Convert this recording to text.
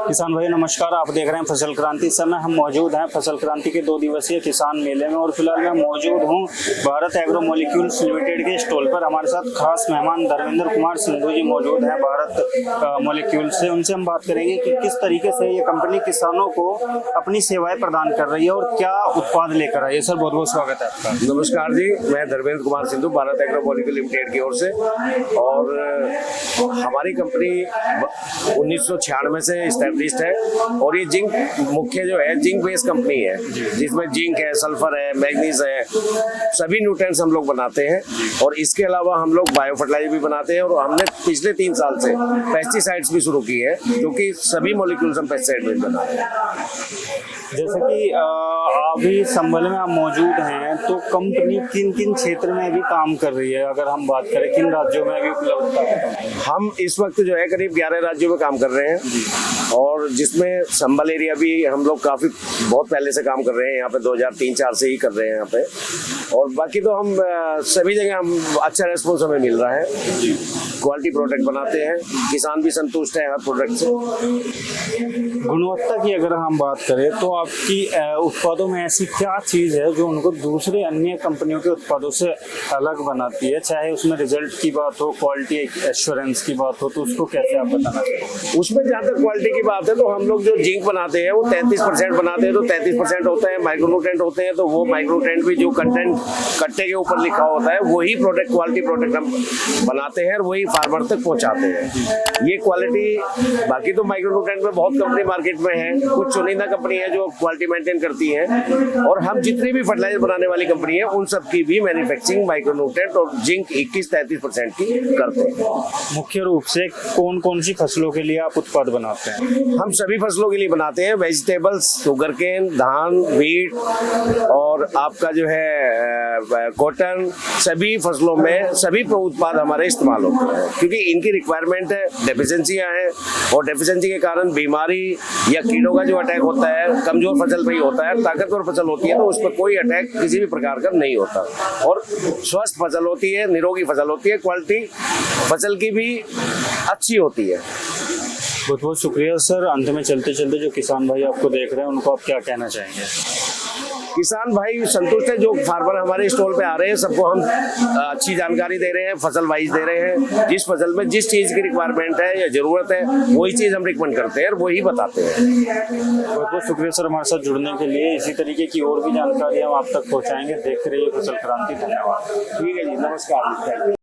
किसान भाई नमस्कार। आप देख रहे हैं फसल क्रांति। इस समय हम मौजूद हैं फसल क्रांति के 2 दिवसीय किसान मेले में और फिलहाल मैं मौजूद हूं भारत एग्रो मॉलिक्यूल्स लिमिटेड के स्टॉल पर। हमारे साथ खास मेहमान धर्मेंद्र कुमार सिंधु जी मौजूद हैं भारत मॉलिक्यूल्स से। उनसे हम बात करेंगे कि किस तरीके से ये कंपनी किसानों को अपनी सेवाएं प्रदान कर रही है और क्या उत्पाद लेकर आई है। सर बहुत बहुत स्वागत है आपका। नमस्कार जी, मैं Dharmendra Kumar Sindhu Bharat agro molecule limited की ओर से। और हमारी कंपनी 1996 से एस्टेब्लिश्ड है और ये जिंक मुख्य जो है जिंक बेस्ड कंपनी है, जिसमें जिंक है, सल्फर है, मैग्नीज है, सभी न्यूट्रिएंट्स हम लोग बनाते हैं। और इसके अलावा हम लोग बायो फर्टिलाइजर भी बनाते हैं और हमने पिछले 3 साल से पेस्टिसाइड्स भी शुरू की है, क्योंकि सभी मॉलिक्यूल्स हम पेस्टिसाइड में बना रहे हैं। जैसे कि अभी संभल में आप मौजूद हैं, तो कंपनी किन किन क्षेत्र में भी काम कर रही है, अगर हम बात करें किन राज्यों में भी उपलब्धता है? हम इस वक्त जो है करीब 11 राज्यों में काम कर रहे हैं और जिसमें संभल एरिया भी हम लोग काफी बहुत पहले से काम कर रहे हैं। यहाँ पे 2003-04 से ही कर रहे हैं यहाँ पे। और बाकी तो हम सभी जगह हम अच्छा रेस्पॉन्स हमें मिल रहा है। क्वालिटी प्रोडक्ट बनाते हैं, किसान भी संतुष्ट है हर प्रोडक्ट से। गुणवत्ता की अगर हम बात करें तो आपकी उत्पादों में ऐसी क्या चीज है जो उनको दूसरे अन्य कंपनियों के उत्पादों से अलग बनाती है? चाहे उसमें रिजल्ट की बात हो, क्वालिटी एश्योरेंस की बात हो, तो उसको कैसे आप बताना चाहिए? उसमें जहाँ तक क्वालिटी की बात है तो हम लोग जो जिंक बनाते हैं वो 33% बनाते हैं, तो 33% होता है। माइक्रोन्यूट्रिएंट होते हैं तो वो माइक्रोन्यूट्रिएंट भी जो कंटेंट कट्टे के ऊपर लिखा होता है वही प्रोडक्ट क्वालिटी प्रोडक्ट हम बनाते हैं और वही फार्मर तक पहुंचाते हैं। ये क्वालिटी, बाकी तो माइक्रोन्यूट्रिएंट में बहुत कंपनी मार्केट में है, कुछ चुनिंदा कंपनी है जो क्वालिटी मेंटेन करती है। और हम जितनी भी फर्टिलाइजर बनाने वाली कंपनी है उन सब की भी मैन्युफैक्चरिंग माइक्रोन्यूट्रिएंट और जिंक 21-33% की करते हैं। मुख्य रूप से कौन कौन सी फसलों के लिए आप उत्पाद बनाते हैं? हम सभी फसलों के लिए बनाते हैं, वेजिटेबल्स, शुगरकेन, धान, वीट और आपका जो है कॉटन, सभी फसलों में सभी उत्पाद हमारे इस्तेमाल होते हैं, क्योंकि इनकी रिक्वायरमेंट है, डेफिशिएंसियां हैं और डेफिशिएंसी के कारण बीमारी या कीड़ों का जो अटैक होता है कमजोर फसल पे ही होता है। ताकतवर फसल होती है तो उस पर कोई अटैक किसी भी प्रकार का नहीं होता और स्वस्थ फसल होती है, निरोगी फसल होती है, क्वालिटी फसल की भी अच्छी होती है। बहुत बहुत शुक्रिया सर। अंत में चलते चलते जो किसान भाई आपको देख रहे हैं उनको आप क्या कहना चाहेंगे? किसान भाई संतुष्ट है, जो फार्मर हमारे स्टॉल पे आ रहे हैं सबको हम अच्छी जानकारी दे रहे हैं, फसल वाइज दे रहे हैं। जिस फसल में जिस चीज की रिक्वायरमेंट है या जरूरत है वही चीज हम रिकमेंड करते हैं और वही बताते हैं। बहुत बहुत शुक्रिया सर हमारे साथ जुड़ने के लिए। इसी तरीके की और भी जानकारी हम आप तक पहुंचाएंगे। देखते रहिए फसल क्रांति। धन्यवाद। ठीक है जी, नमस्कार।